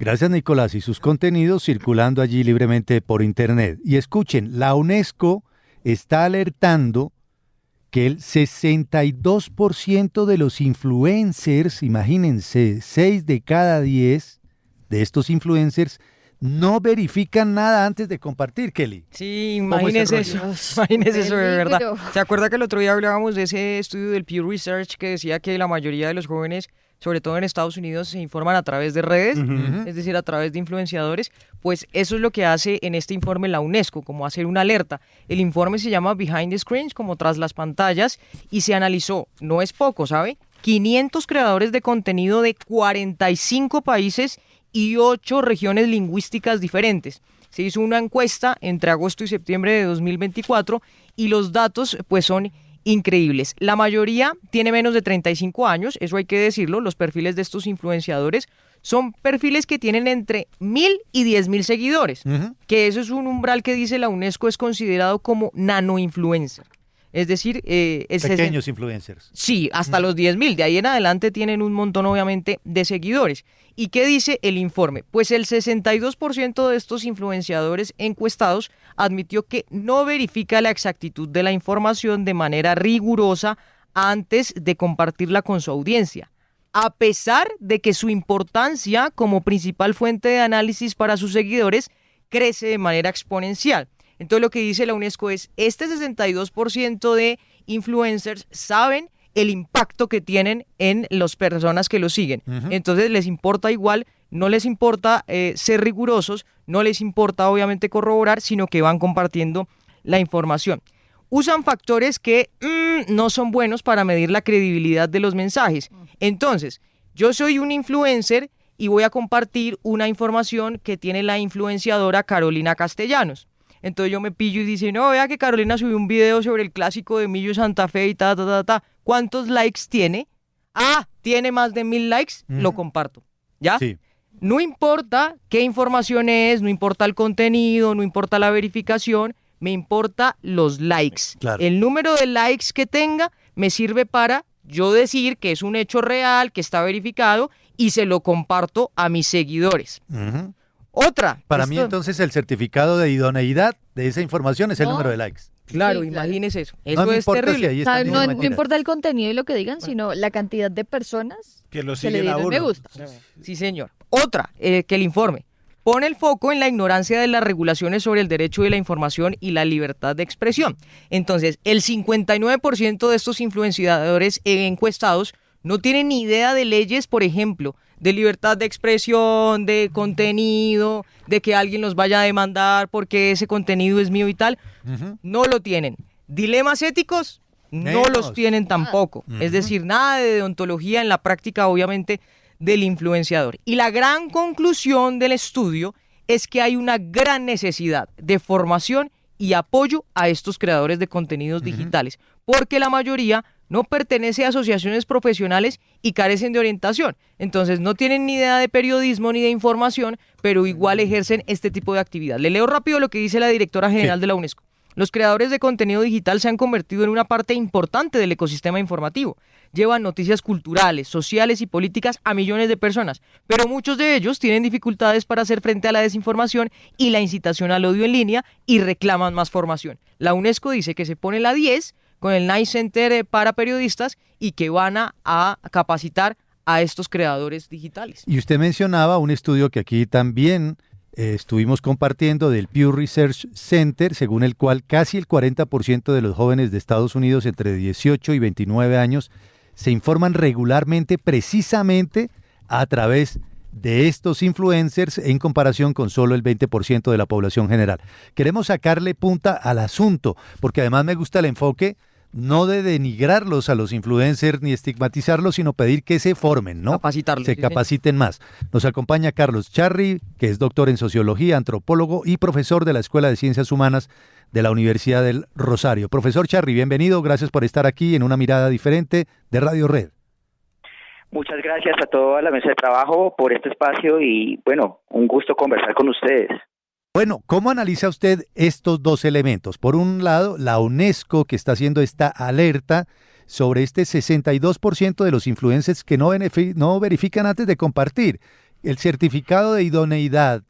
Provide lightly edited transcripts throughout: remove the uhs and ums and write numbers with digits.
Gracias, Nicolás, y sus contenidos circulando allí libremente por Internet. Y escuchen, la UNESCO está alertando que el 62% de los influencers, imagínense, 6 de cada 10 de estos influencers, no verifican nada antes de compartir, Kelly. Sí, imagínese eso, imagínese eso de verdad. ¿Se acuerda que el otro día hablábamos de ese estudio del Pew Research que decía que la mayoría de los jóvenes, sobre todo en Estados Unidos, se informan a través de redes, es decir, a través de influenciadores? Pues eso es lo que hace en este informe la UNESCO, como hacer una alerta. El informe se llama Behind the Screens, como tras las pantallas, y se analizó, no es poco, ¿sabe? 500 creadores de contenido de 45 países y 8 regiones lingüísticas diferentes. Se hizo una encuesta entre agosto y septiembre de 2024 y los datos pues son increíbles. La mayoría tiene menos de 35 años, eso hay que decirlo. Los perfiles de estos influenciadores son perfiles que tienen entre 1.000 y 10.000 seguidores, que eso es un umbral que dice la UNESCO es considerado como nano-influencer. Es decir, pequeños influencers. Sí, hasta los 10.000. De ahí en adelante tienen un montón, obviamente, de seguidores. ¿Y qué dice el informe? Pues el 62% de estos influenciadores encuestados admitió que no verifica la exactitud de la información de manera rigurosa antes de compartirla con su audiencia, a pesar de que su importancia como principal fuente de análisis para sus seguidores crece de manera exponencial. Entonces lo que dice la UNESCO es, este 62% de influencers saben el impacto que tienen en las personas que los siguen. Entonces les importa igual, no les importa ser rigurosos, no les importa obviamente corroborar, sino que van compartiendo la información. Usan factores que no son buenos para medir la credibilidad de los mensajes. Entonces, yo soy un influencer y voy a compartir una información que tiene la influenciadora Carolina Castellanos. Entonces yo me pillo y dice, no, vea que Carolina subió un video sobre el clásico de Millo Santa Fe y ta. ¿Cuántos likes tiene? Ah, tiene más de 1.000 likes, lo comparto. ¿Ya? Sí. No importa qué información es, no importa el contenido, no importa la verificación, me importa los likes. Claro. El número de likes que tenga me sirve para yo decir que es un hecho real, que está verificado y se lo comparto a mis seguidores. Otra. Para mí entonces el certificado de idoneidad de esa información es el número de likes. Claro, Sí, claro. imagínese eso. Eso No me es importa terrible. si ahí O sea, están no metidas. importa el contenido y lo que digan, sino la cantidad de personas Que lo que siguen le a dieron uno. me gusta. Sí, señor. Otra, que el informe pone el foco en la ignorancia de las regulaciones sobre el derecho de la información y la libertad de expresión. Entonces, el 59% de estos influenciadores encuestados no tienen ni idea de leyes, por ejemplo, de libertad de expresión, de contenido, de que alguien los vaya a demandar porque ese contenido es mío y tal. No lo tienen. Dilemas éticos, no Menos. los tienen tampoco. Es decir, nada de deontología en la práctica, obviamente, del influenciador. Y la gran conclusión del estudio es que hay una gran necesidad de formación y apoyo a estos creadores de contenidos digitales, porque la mayoría no pertenece a asociaciones profesionales y carecen de orientación. Entonces no tienen ni idea de periodismo ni de información, pero igual ejercen este tipo de actividad. Le leo rápido lo que dice la directora general de la UNESCO. Los creadores de contenido digital se han convertido en una parte importante del ecosistema informativo. Llevan noticias culturales, sociales y políticas a millones de personas, pero muchos de ellos tienen dificultades para hacer frente a la desinformación y la incitación al odio en línea y reclaman más formación. La UNESCO dice que se pone la 10 con el Nice Center para periodistas y que van a capacitar a estos creadores digitales. Y usted mencionaba un estudio que aquí también estuvimos compartiendo del Pew Research Center, según el cual casi el 40% de los jóvenes de Estados Unidos entre 18 y 29 años se informan regularmente precisamente a través de estos influencers en comparación con solo el 20% de la población general. Queremos sacarle punta al asunto, porque además me gusta el enfoque no de denigrarlos a los influencers ni estigmatizarlos, sino pedir que se formen, ¿no? Capacitarlos. Se capaciten más. Nos acompaña Carlos Charri, que es doctor en sociología, antropólogo y profesor de la Escuela de Ciencias Humanas de la Universidad del Rosario. Profesor Charri, bienvenido, gracias por estar aquí en Una Mirada Diferente de Radio Red. Muchas gracias a toda la mesa de trabajo por este espacio y, bueno, un gusto conversar con ustedes. Bueno, ¿cómo analiza usted estos dos elementos? Por un lado, la UNESCO que está haciendo esta alerta sobre este 62% de los influencers que no verifican antes de compartir. el certificado de idoneidad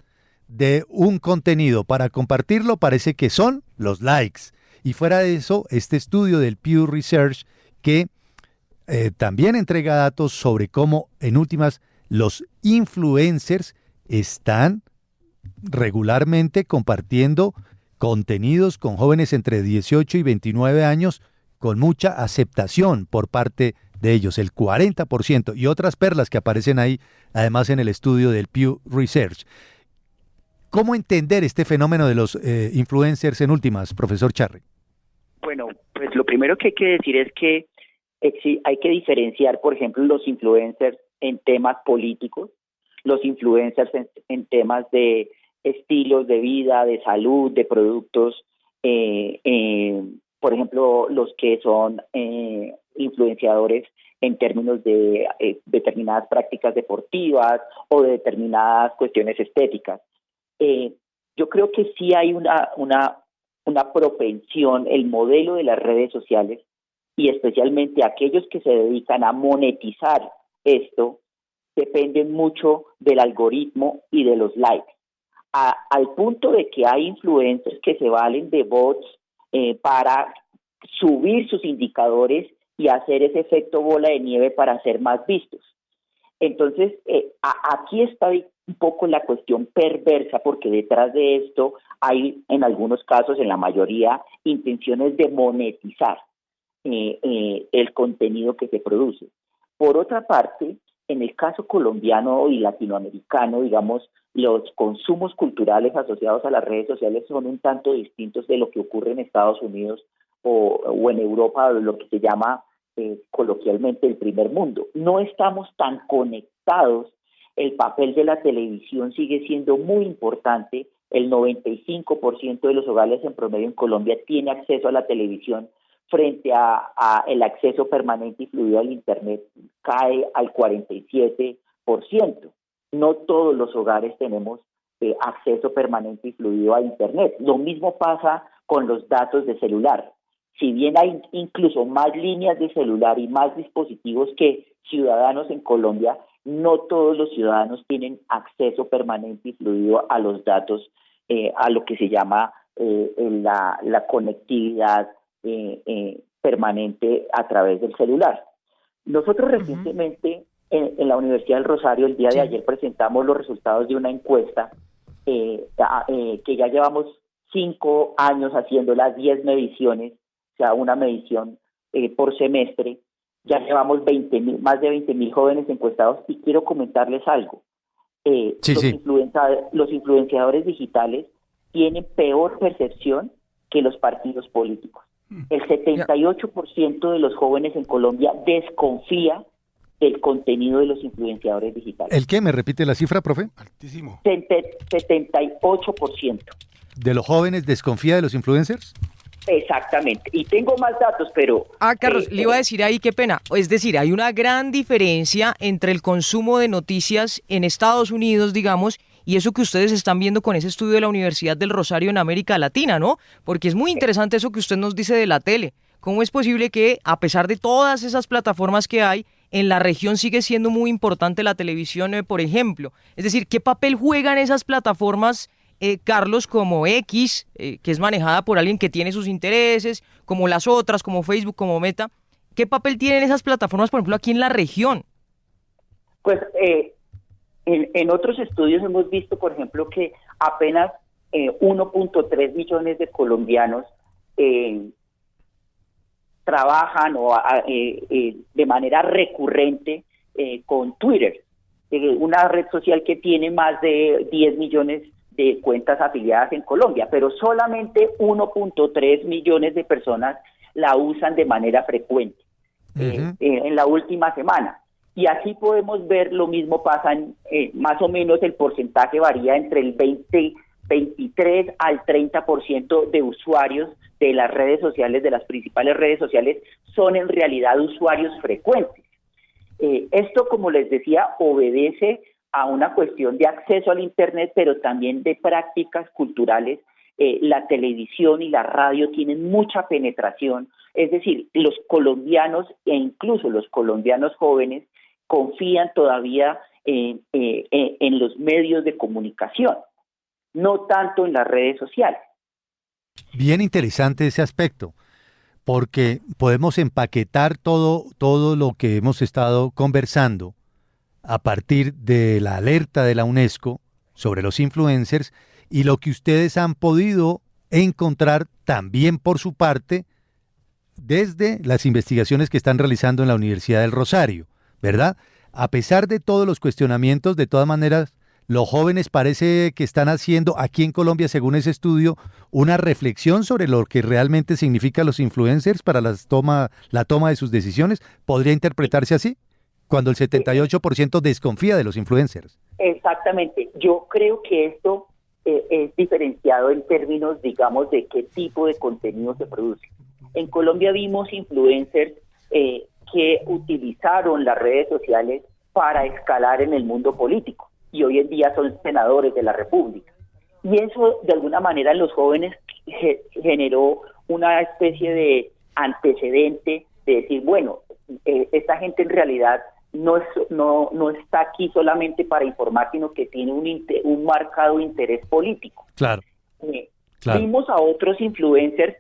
de un contenido para compartirlo parece que son los likes. Y fuera de eso, este estudio del Pew Research que también entrega datos sobre cómo, en últimas, los influencers están regularmente compartiendo contenidos con jóvenes entre 18 y 29 años con mucha aceptación por parte de ellos, el 40%, y otras perlas que aparecen ahí, además en el estudio del Pew Research. ¿Cómo entender este fenómeno de los influencers en últimas, profesor Charri? Bueno, pues lo primero que hay que decir es que hay que diferenciar, por ejemplo, los influencers en temas políticos, los influencers en temas de estilos de vida, de salud, de productos, por ejemplo, los que son influenciadores en términos de determinadas prácticas deportivas o de determinadas cuestiones estéticas. Yo creo que sí hay una propensión, el modelo de las redes sociales, y especialmente aquellos que se dedican a monetizar esto, dependen mucho del algoritmo y de los likes, al punto de que hay influencers que se valen de bots para subir sus indicadores y hacer ese efecto bola de nieve para ser más vistos. Entonces, aquí está un poco la cuestión perversa, porque detrás de esto hay, en algunos casos, en la mayoría, intenciones de monetizar el contenido que se produce. Por otra parte, en el caso colombiano y latinoamericano, digamos, los consumos culturales asociados a las redes sociales son un tanto distintos de lo que ocurre en Estados Unidos o en Europa, lo que se llama coloquialmente el primer mundo. No estamos tan conectados, el papel de la televisión sigue siendo muy importante, el 95% de los hogares en promedio en Colombia tiene acceso a la televisión, frente a el acceso permanente y fluido al Internet cae al 47%. No todos los hogares tenemos acceso permanente y fluido a Internet. Lo mismo pasa con los datos de celular. Si bien hay incluso más líneas de celular y más dispositivos que ciudadanos en Colombia, no todos los ciudadanos tienen acceso permanente y fluido a los datos, a lo que se llama la conectividad permanente a través del celular. Nosotros recientemente en la Universidad del Rosario, el día de ayer, presentamos los resultados de una encuesta que ya llevamos 5 años haciendo las 10 mediciones, o sea, una medición por semestre. Ya llevamos más de 20,000 jóvenes encuestados, y quiero comentarles algo. Los influenciadores digitales tienen peor percepción que los partidos políticos. El 78% de los jóvenes en Colombia desconfía del contenido de los influenciadores digitales. ¿El qué? ¿Me repite la cifra, profe? Altísimo. 78%. ¿De los jóvenes desconfía de los influencers? Exactamente. Y tengo más datos, pero... Carlos, le iba a decir ahí, qué pena. Es decir, hay una gran diferencia entre el consumo de noticias en Estados Unidos, digamos, y eso que ustedes están viendo con ese estudio de la Universidad del Rosario en América Latina, ¿no? Porque es muy interesante eso que usted nos dice de la tele. ¿Cómo es posible que, a pesar de todas esas plataformas que hay, en la región sigue siendo muy importante la televisión, por ejemplo? Es decir, ¿qué papel juegan esas plataformas, Carlos, como X, que es manejada por alguien que tiene sus intereses, como las otras, como Facebook, como Meta? ¿Qué papel tienen esas plataformas, por ejemplo, aquí en la región? Pues en otros estudios hemos visto, por ejemplo, que apenas 1.3 millones de colombianos trabajan de manera recurrente con Twitter, una red social que tiene más de 10 millones de cuentas afiliadas en Colombia, pero solamente 1.3 millones de personas la usan de manera frecuente en la última semana. Y así podemos ver, lo mismo pasa más o menos el porcentaje varía entre el 23 al 30% de usuarios de las redes sociales, de las principales redes sociales, son en realidad usuarios frecuentes. Esto, como les decía, obedece a una cuestión de acceso al Internet, pero también de prácticas culturales. La televisión y la radio tienen mucha penetración, es decir, los colombianos e incluso los colombianos jóvenes confían todavía en los medios de comunicación, no tanto en las redes sociales. Bien interesante ese aspecto, porque podemos empaquetar todo lo que hemos estado conversando a partir de la alerta de la UNESCO sobre los influencers y lo que ustedes han podido encontrar también por su parte desde las investigaciones que están realizando en la Universidad del Rosario, ¿verdad? A pesar de todos los cuestionamientos, de todas maneras, los jóvenes parece que están haciendo aquí en Colombia, según ese estudio, una reflexión sobre lo que realmente significan los influencers para la toma de sus decisiones. ¿Podría interpretarse así? Cuando el 78% desconfía de los influencers. Exactamente. Yo creo que esto es diferenciado en términos, digamos, de qué tipo de contenido se produce. En Colombia vimos influencers que utilizaron las redes sociales para escalar en el mundo político y hoy en día son senadores de la República. Y eso, de alguna manera, en los jóvenes generó una especie de antecedente de decir, bueno, esta gente en realidad no está aquí solamente para informar, sino que tiene un marcado interés político. Claro. Claro. Vimos a otros influencers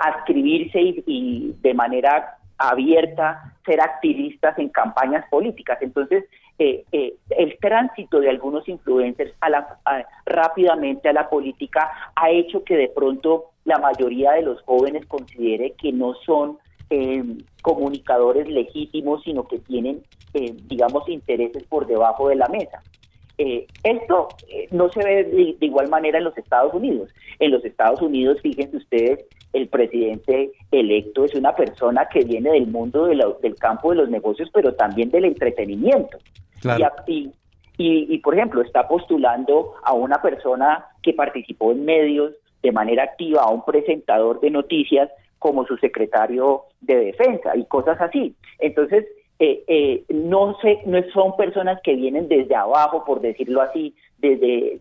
adscribirse y de manera abierta ser activistas en campañas políticas. Entonces, el tránsito de algunos influencers rápidamente a la política ha hecho que de pronto la mayoría de los jóvenes considere que no son comunicadores legítimos, sino que tienen, digamos, intereses por debajo de la mesa. Esto no se ve de igual manera en los Estados Unidos. En los Estados Unidos, fíjense ustedes, el presidente electo es una persona que viene del mundo del campo de los negocios, pero también del entretenimiento. Claro. Y, por ejemplo, está postulando a una persona que participó en medios de manera activa, a un presentador de noticias como su secretario de defensa y cosas así. Entonces, no son personas que vienen desde abajo, por decirlo así, desde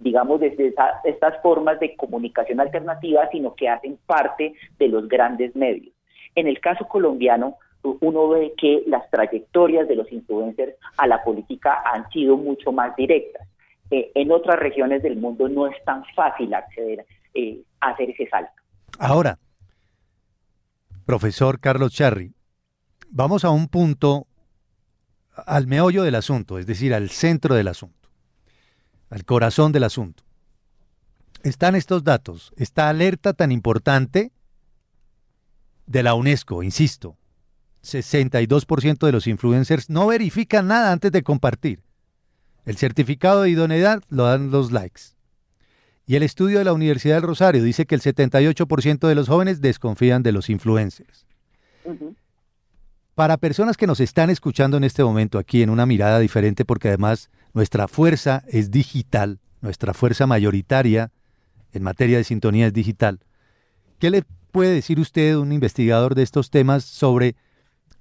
estas formas de comunicación alternativa, sino que hacen parte de los grandes medios. En el caso colombiano, uno ve que las trayectorias de los influencers a la política han sido mucho más directas. En otras regiones del mundo no es tan fácil acceder a hacer ese salto. Ahora, profesor Carlos Charri, vamos a un punto, al meollo del asunto, es decir, al centro del asunto, al corazón del asunto. Están estos datos, esta alerta tan importante de la UNESCO, insisto, 62% de los influencers no verifican nada antes de compartir. El certificado de idoneidad lo dan los likes. Y el estudio de la Universidad del Rosario dice que el 78% de los jóvenes desconfían de los influencers. Uh-huh. Para personas que nos están escuchando en este momento aquí en una mirada diferente, porque además nuestra fuerza es digital, nuestra fuerza mayoritaria en materia de sintonía es digital, ¿qué le puede decir usted, un investigador de estos temas, sobre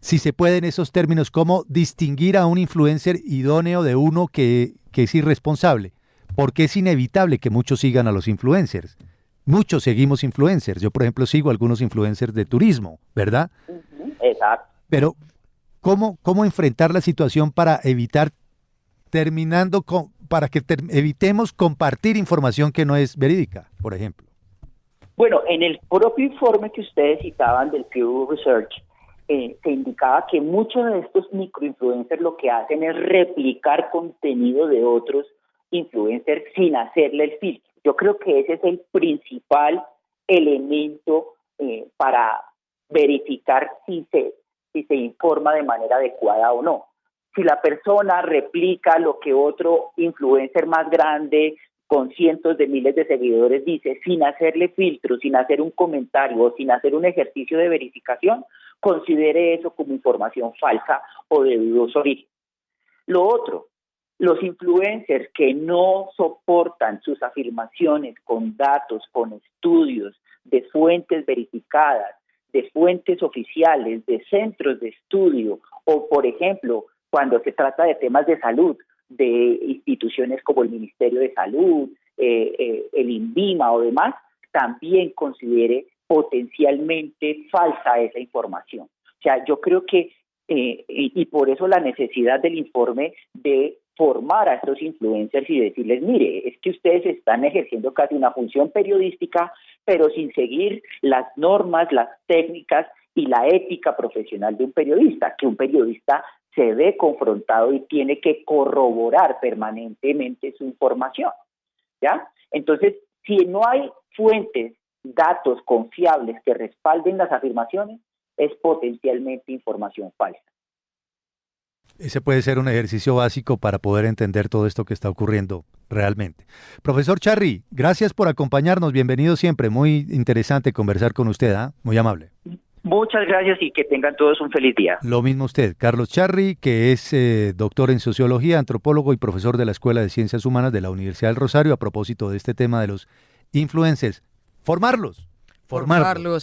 si se puede en esos términos, cómo distinguir a un influencer idóneo de uno que es irresponsable? Porque es inevitable que muchos sigan a los influencers. Muchos seguimos influencers. Yo, por ejemplo, sigo algunos influencers de turismo, ¿verdad? Uh-huh. Exacto. Pero, ¿cómo enfrentar la situación para evitar, evitemos compartir información que no es verídica, por ejemplo? Bueno, en el propio informe que ustedes citaban del Pew Research, se indicaba que muchos de estos microinfluencers lo que hacen es replicar contenido de otros influencers sin hacerle el filtro. Yo creo que ese es el principal elemento para verificar si se informa de manera adecuada o no. Si la persona replica lo que otro influencer más grande con cientos de miles de seguidores dice, sin hacerle filtro, sin hacer un comentario o sin hacer un ejercicio de verificación, considere eso como información falsa o de dudoso origen. Lo otro, los influencers que no soportan sus afirmaciones con datos, con estudios de fuentes verificadas, de fuentes oficiales, de centros de estudio, o por ejemplo, cuando se trata de temas de salud, de instituciones como el Ministerio de Salud, el INVIMA o demás, también considere potencialmente falsa esa información. O sea, yo creo que, y por eso la necesidad del informe de formar a estos influencers y decirles, mire, es que ustedes están ejerciendo casi una función periodística, pero sin seguir las normas, las técnicas y la ética profesional de un periodista, que un periodista se ve confrontado y tiene que corroborar permanentemente su información, ¿ya? Entonces, si no hay fuentes, datos confiables que respalden las afirmaciones, es potencialmente información falsa. Ese puede ser un ejercicio básico para poder entender todo esto que está ocurriendo realmente. Profesor Charri, gracias por acompañarnos, bienvenido siempre, muy interesante conversar con usted, ¿ah? Muy amable. Muchas gracias y que tengan todos un feliz día. Lo mismo usted, Carlos Charri, que es doctor en sociología, antropólogo y profesor de la Escuela de Ciencias Humanas de la Universidad del Rosario, a propósito de este tema de los influencers. Formarlos.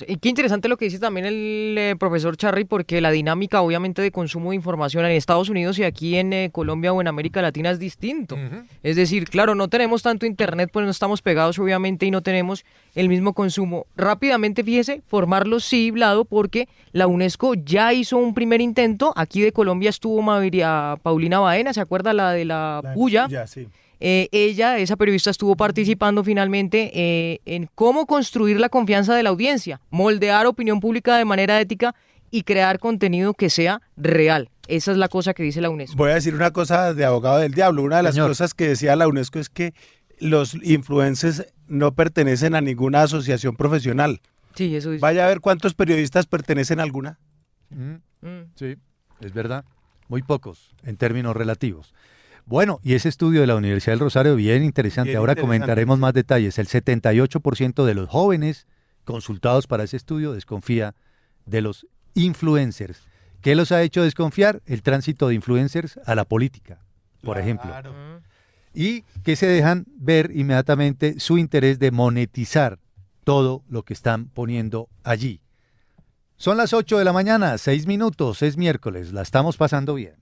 Y qué interesante lo que dice también el profesor Charri, porque la dinámica obviamente de consumo de información en Estados Unidos y aquí en Colombia o en América Latina es distinto. Es decir, claro, no tenemos tanto internet, pues no estamos pegados obviamente y no tenemos el mismo consumo. Rápidamente, fíjese, formarlos sí, Vlado, porque la UNESCO ya hizo un primer intento. Aquí de Colombia estuvo María Paulina Baena, ¿se acuerda? La de la bulla. Sí. Esa periodista, estuvo participando finalmente en cómo construir la confianza de la audiencia, moldear opinión pública de manera ética y crear contenido que sea real. Esa es la cosa que dice la UNESCO. Voy a decir una cosa de abogado del diablo. Una de las Señor. cosas que decía la UNESCO es que los influencers no pertenecen a ninguna asociación profesional. Sí, eso dice. Vaya a ver cuántos periodistas pertenecen a alguna. Sí, es verdad, muy pocos en términos relativos. Bueno, y ese estudio de la Universidad del Rosario, bien interesante. Bien Ahora interesante, comentaremos sí. más detalles. El 78% de los jóvenes consultados para ese estudio desconfía de los influencers. ¿Qué los ha hecho desconfiar? El tránsito de influencers a la política, por ejemplo. Y que se dejan ver inmediatamente su interés de monetizar todo lo que están poniendo allí. Son las 8 de la mañana, 6 minutos, es miércoles, la estamos pasando bien.